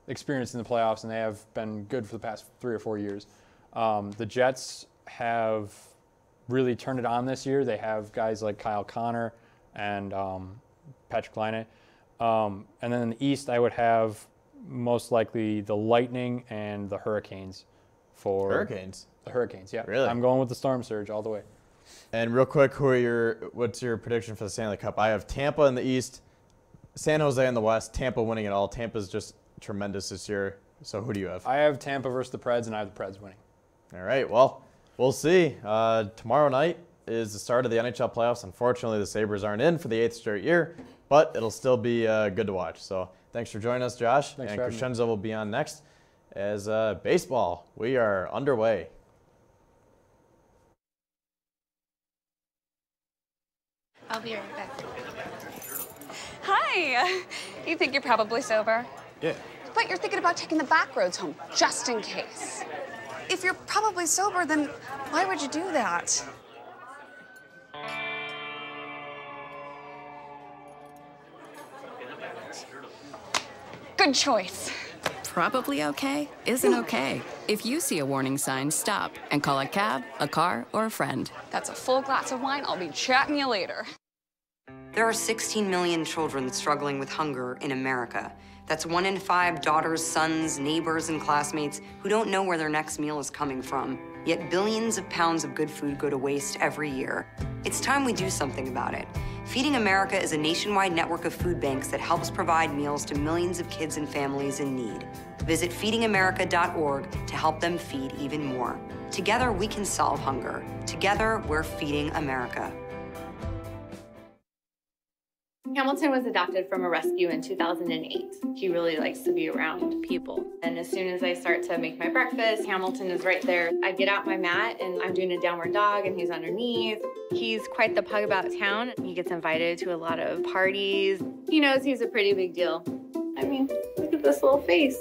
experienced in the playoffs, and they have been good for the past 3 or 4 years. The Jets have really turned it on this year. They have guys like Kyle Connor and Patrick Laine. And then in the East, I would have most likely the Lightning and the Hurricanes. Hurricanes? The Hurricanes, yeah. Really? I'm going with the Storm Surge all the way. And real quick, what's your prediction for the Stanley Cup? I have Tampa in the East, San Jose in the West, Tampa winning it all. Tampa's just tremendous this year. So who do you have? I have Tampa versus the Preds, and I have the Preds winning. All right, well, we'll see. Tomorrow night is the start of the NHL playoffs. Unfortunately, the Sabres aren't in for the 8th straight year, but it'll still be good to watch. So thanks for joining us, Josh. Thanks and for having me. Crescenzo will be on next as baseball. We are underway. I'll be right back. Hi. You think you're probably sober? Yeah. But you're thinking about taking the back roads home, just in case. If you're probably sober, then why would you do that? Good choice. Probably okay isn't okay. If you see a warning sign, stop and call a cab, a car, or a friend. That's a full glass of wine. I'll be chatting you later. There are 16 million children struggling with hunger in America. That's 1 in 5 daughters, sons, neighbors, and classmates who don't know where their next meal is coming from. Yet billions of pounds of good food go to waste every year. It's time we do something about it. Feeding America is a nationwide network of food banks that helps provide meals to millions of kids and families in need. Visit feedingamerica.org to help them feed even more. Together, we can solve hunger. Together, we're feeding America. Hamilton was adopted from a rescue in 2008. He really likes to be around people. And as soon as I start to make my breakfast, Hamilton is right there. I get out my mat and I'm doing a downward dog and he's underneath. He's quite the pug about town. He gets invited to a lot of parties. He knows he's a pretty big deal. I mean, look at this little face.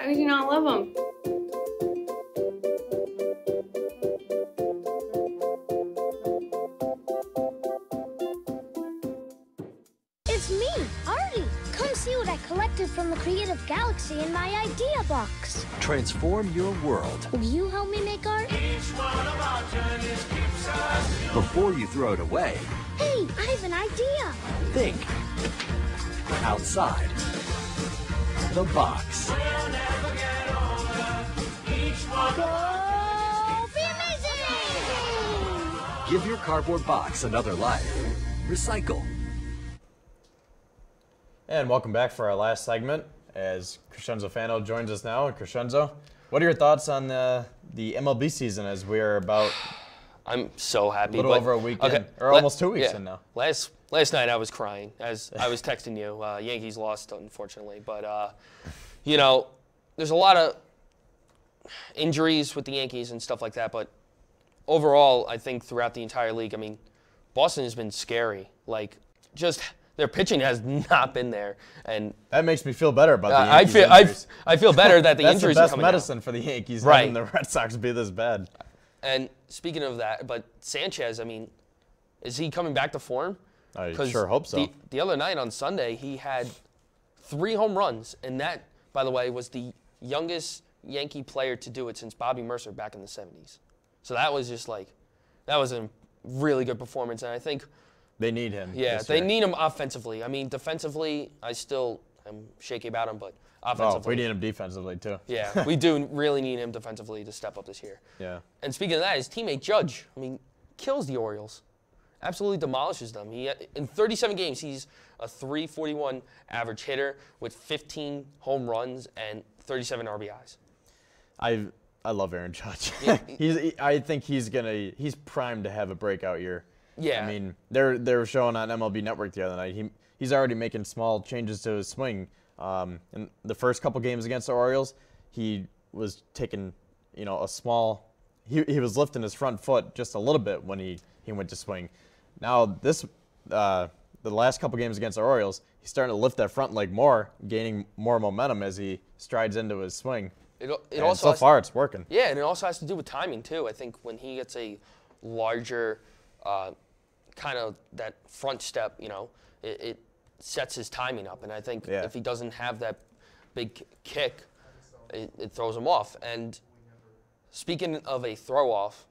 How could you not love him? It's me, Artie. Come see what I collected from the Creative Galaxy in my idea box. Transform your world. Will you help me make art? Before you throw it away, Hey, I have an idea. think outside the box. Go be amazing! Give your cardboard box another life. Recycle. And welcome back for our last segment as Crescenzo Fano joins us now. Crescenzo, what are your thoughts on the MLB season as we are about I'm so happy. a little over a week in, or almost 2 weeks in now? Last night I was crying as I was texting you. Yankees lost, unfortunately. But, you know, there's a lot of injuries with the Yankees and stuff like that. But overall, I think throughout the entire league, I mean, Boston has been scary. Like, just their pitching has not been there, and that makes me feel better about the Yankees. Injuries. I feel better that the injuries are coming out. That's the best medicine for the Yankees, having the Red Sox be this bad. And speaking of that, but Sanchez, I mean, is he coming back to form? I sure hope so. The other night on Sunday, he had 3 home runs, and that, by the way, was the youngest Yankee player to do it since Bobby Mercer back in the 70s. So that was just like, that was a really good performance, and I think they need him. Yeah, they need him offensively. I mean, defensively, I'm shaky about him, but offensively. Oh, we need him defensively, too. Yeah, we do really need him defensively to step up this year. Yeah. And speaking of that, his teammate Judge, I mean, kills the Orioles. Absolutely demolishes them. In 37 games, he's a .341 average hitter with 15 home runs and 37 RBIs. I love Aaron Judge. Yeah. I think he's primed to have a breakout year. Yeah. I mean, they were showing on MLB Network the other night. He's already making small changes to his swing. In the first couple games against the Orioles, he was taking, a small. He was lifting his front foot just a little bit when he went to swing. Now the last couple games against the Orioles, he's starting to lift that front leg more, gaining more momentum as he strides into his swing. So far, it's working. Yeah, and it also has to do with timing too. I think when he gets a larger kind of that front step, it sets his timing up. And I think if he doesn't have that big kick, it throws him off. And speaking of a throw off,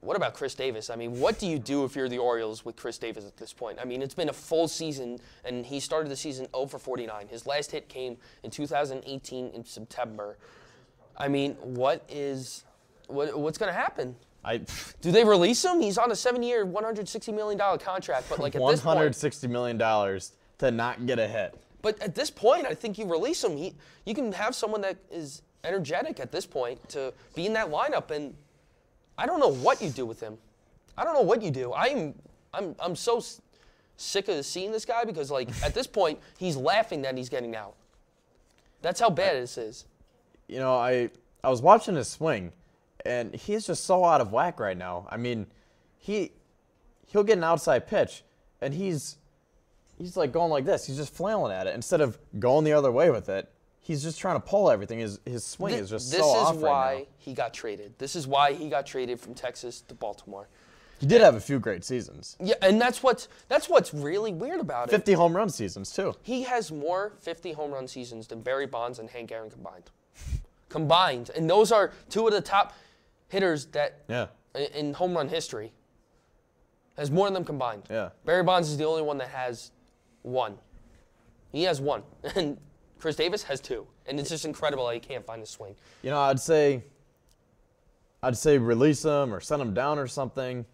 what about Chris Davis? I mean, what do you do if you're the Orioles with Chris Davis at this point? I mean, it's been a full season, and he started the season 0 for 49. His last hit came in 2018 in September. I mean, what's going to happen? Do they release him? He's on a 7-year, $160 million contract, but like at this point, $160 million to not get a hit. But at this point, I think you release him. You can have someone that is energetic at this point to be in that lineup, and I don't know what you do with him. I don't know what you do. I'm so sick of seeing this guy because like at this point, he's laughing that he's getting out. That's how bad this is. You know, I was watching his swing. And he's just so out of whack right now. I mean, he'll get an outside pitch, and he's like going like this. He's just flailing at it instead of going the other way with it. He's just trying to pull everything. His swing is just so off right now. This is why he got traded. This is why he got traded from Texas to Baltimore. He did have a few great seasons. Yeah, and that's what's really weird about it. 50 home run seasons too. He has more 50 home run seasons than Barry Bonds and Hank Aaron combined, and those are two of the top hitters that in home run history has more than them combined. Yeah. Barry Bonds is the only one that has one. He has one, and Chris Davis has two, and it's just incredible how he can't find his swing. You know, I'd say release him or send him down or something.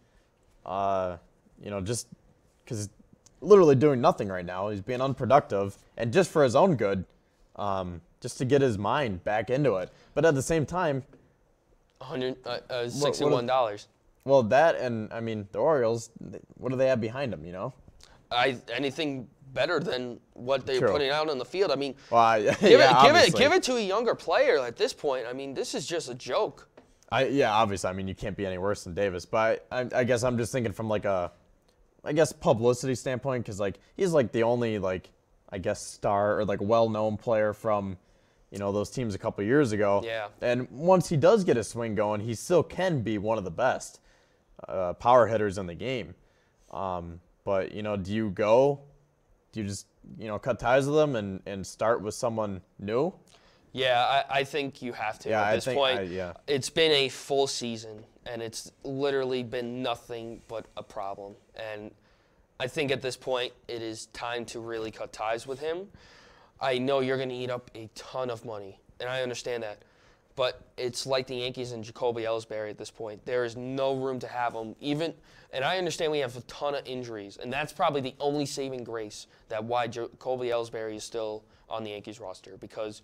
You know, just because he's literally doing nothing right now. He's being unproductive, and just for his own good, just to get his mind back into it. But at the same time, $61. Well, that and I mean the Orioles. What do they have behind them? You know, Anything better than what they're putting out on the field. I mean, give it to a younger player at this point. I mean, this is just a joke. Obviously. I mean, you can't be any worse than Davis. But I guess I'm just thinking from like publicity standpoint, because like he's like the only star or like well-known player from, you know, those teams a couple years ago. Yeah. And once he does get his swing going, he still can be one of the best power hitters in the game. But, you know, do you just, you know, cut ties with them and start with someone new? Yeah, I think you have to at this point. It's been a full season, and it's literally been nothing but a problem. And I think at this point, it is time to really cut ties with him. I know you're going to eat up a ton of money, and I understand that. But it's like the Yankees and Jacoby Ellsbury at this point. There is no room to have him. And I understand we have a ton of injuries, and that's probably the only saving grace that why Jacoby Ellsbury is still on the Yankees roster. Because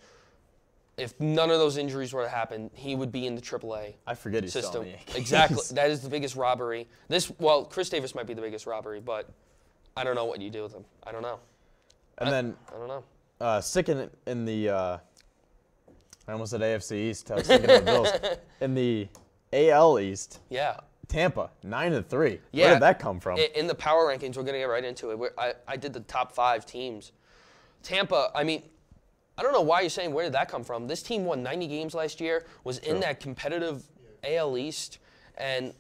if none of those injuries were to happen, he would be in the AAA I forget he's system. still on the Yankees. Exactly. That is the biggest robbery. Chris Davis might be the biggest robbery, but I don't know what you do with him. I don't know. And then I don't know. Sticking in the, I almost said AFC East. I was thinking of the Bills. In the AL East, Tampa 9-3. Yeah. Where did that come from? In the power rankings, we're gonna get right into it. I did the top 5 teams. Tampa. I mean, I don't know why you're saying where did that come from. This team won 90 games last year. Was in that competitive AL East, and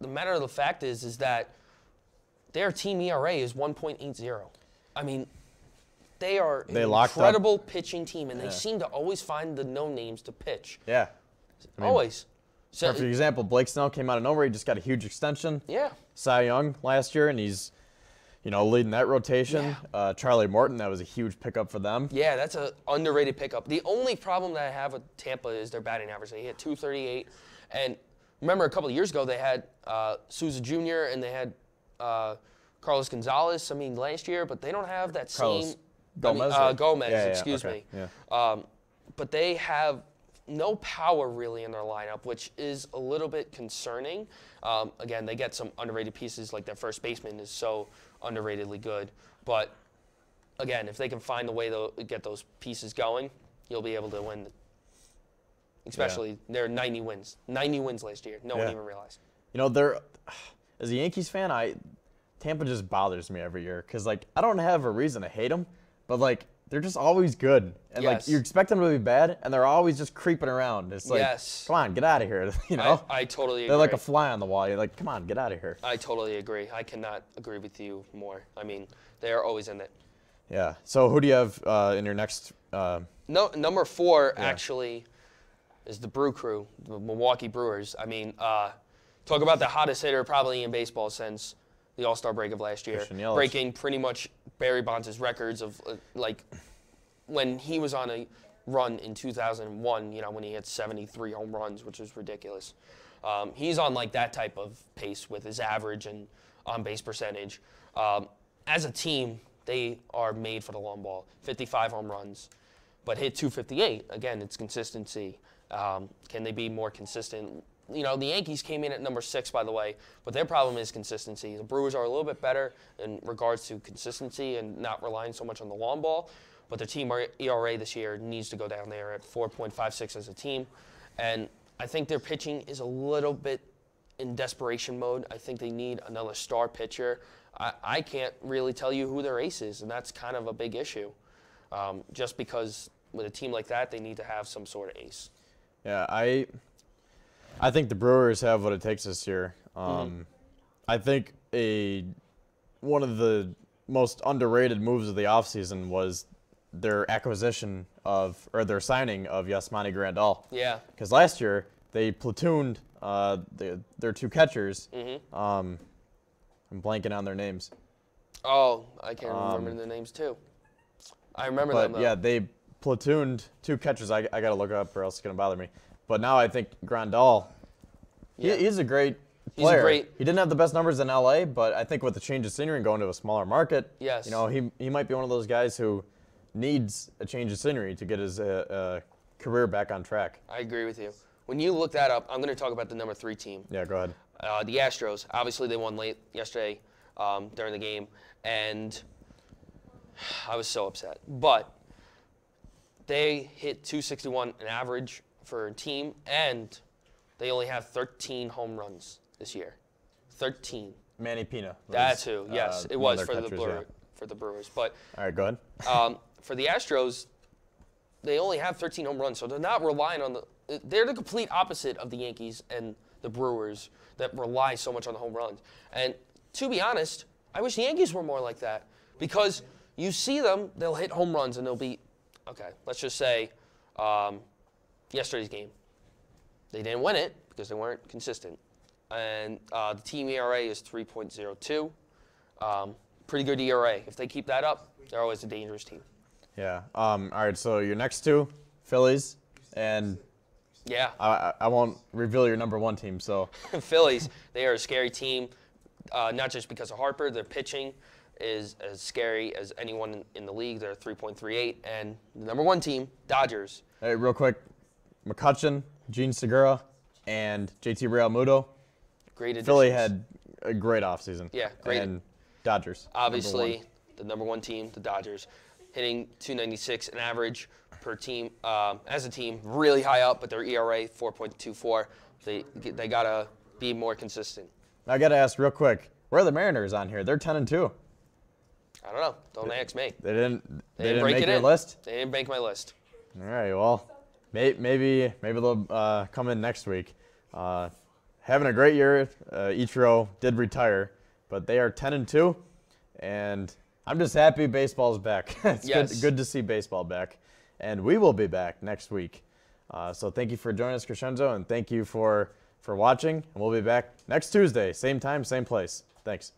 the matter of the fact is that their team ERA is 1.80. I mean, they are an incredible pitching team, and they seem to always find the no-names to pitch. Yeah. I mean, always. So, perfect example, Blake Snell came out of nowhere. He just got a huge extension. Yeah. Cy Young last year, and he's, you know, leading that rotation. Yeah. Charlie Morton, that was a huge pickup for them. Yeah, that's an underrated pickup. The only problem that I have with Tampa is their batting average. They hit .238. And remember a couple of years ago, they had Souza Jr. and they had Carlos Gonzalez, last year, but they don't have that Carlos same... Gomez? Excuse me. Yeah. But they have no power really in their lineup, which is a little bit concerning. Again, they get some underrated pieces, like their first baseman is so underratedly good. But again, if they can find the way to get those pieces going, you'll be able to win. Especially their 90 wins. 90 wins last year. No one even realized. You know, as a Yankees fan, Tampa just bothers me every year because, like, I don't have a reason to hate them. But, like, they're just always good. And, like, you expect them to be bad, and they're always just creeping around. It's like, come on, get out of here, you know? I totally agree. They're like a fly on the wall. You're like, come on, get out of here. I totally agree. I cannot agree with you more. I mean, they are always in it. Yeah. So who do you have in your next Number 4, actually, is the Brew Crew, the Milwaukee Brewers. I mean, Talk about the hottest hitter probably in baseball since the All-Star break of last year, breaking pretty much Barry Bonds' records of like when he was on a run in 2001, you know, when he hit 73 home runs, which is ridiculous. He's on like that type of pace with his average and on-base percentage. As a team, they are made for the long ball. 55 home runs, but hit 258. Again, it's consistency. Can they be more consistent? You know, the Yankees came in at number 6, by the way, but their problem is consistency. The Brewers are a little bit better in regards to consistency and not relying so much on the long ball, but their team ERA this year needs to go down there at 4.56 as a team. And I think their pitching is a little bit in desperation mode. I think they need another star pitcher. I can't really tell you who their ace is, and that's kind of a big issue. Just because with a team like that, they need to have some sort of ace. Yeah, I think the Brewers have what it takes this year. I think one of the most underrated moves of the offseason was their acquisition or their signing of Yasmani Grandal. Yeah. Because last year they platooned their 2 catchers. I'm blanking on their names. Oh, I can't remember the names too. I remember them though. Yeah, they platooned 2 catchers. I got to look it up or else it's going to bother me. But now I think Grandal, he's a great player. He didn't have the best numbers in LA, but I think with the change of scenery and going to a smaller market, yes, you know, he might be one of those guys who needs a change of scenery to get his career back on track. I agree with you. When you look that up, I'm going to talk about the number 3 team. Yeah, go ahead. The Astros. Obviously, they won late yesterday during the game, and I was so upset. But they hit 261 an average for a team, and they only have 13 home runs this year. 13. Manny Pina. That's who. Yes, it was for catchers, the Brewers. But all right, go ahead. For the Astros, they only have 13 home runs, so they're not relying on they're the complete opposite of the Yankees and the Brewers that rely so much on the home runs. And to be honest, I wish the Yankees were more like that, because you see them, they'll hit home runs and they'll be, okay, let's just say yesterday's game. They didn't win it because they weren't consistent. And the team ERA is 3.02. Pretty good ERA. If they keep that up, they're always a dangerous team. Yeah. All right, so your next 2, Phillies, and yeah, I won't reveal your number 1 team. So Phillies, they are a scary team, not just because of Harper. Their pitching is as scary as anyone in the league. They're 3.38. And the number 1 team, Dodgers. Hey, real quick, McCutchen, Gene Segura, and JT Realmuto. Great additions. Philly had a great offseason. Yeah, great. And Dodgers. Obviously, the number 1 team, the Dodgers, hitting 296 an average per team. As a team, really high up, but their ERA 4.24. They gotta be more consistent. I gotta ask real quick, where are the Mariners on here? They're 10-2. I don't know. Don't ask me. They didn't break make it your in. list? They didn't make my list. All right, well, maybe they'll come in next week. Having a great year. Ichiro did retire, but they are 10-2, and I'm just happy baseball's back. It's good to see baseball back, and we will be back next week. So thank you for joining us, Crescenzo, and thank you for watching, and we'll be back next Tuesday, same time, same place. Thanks.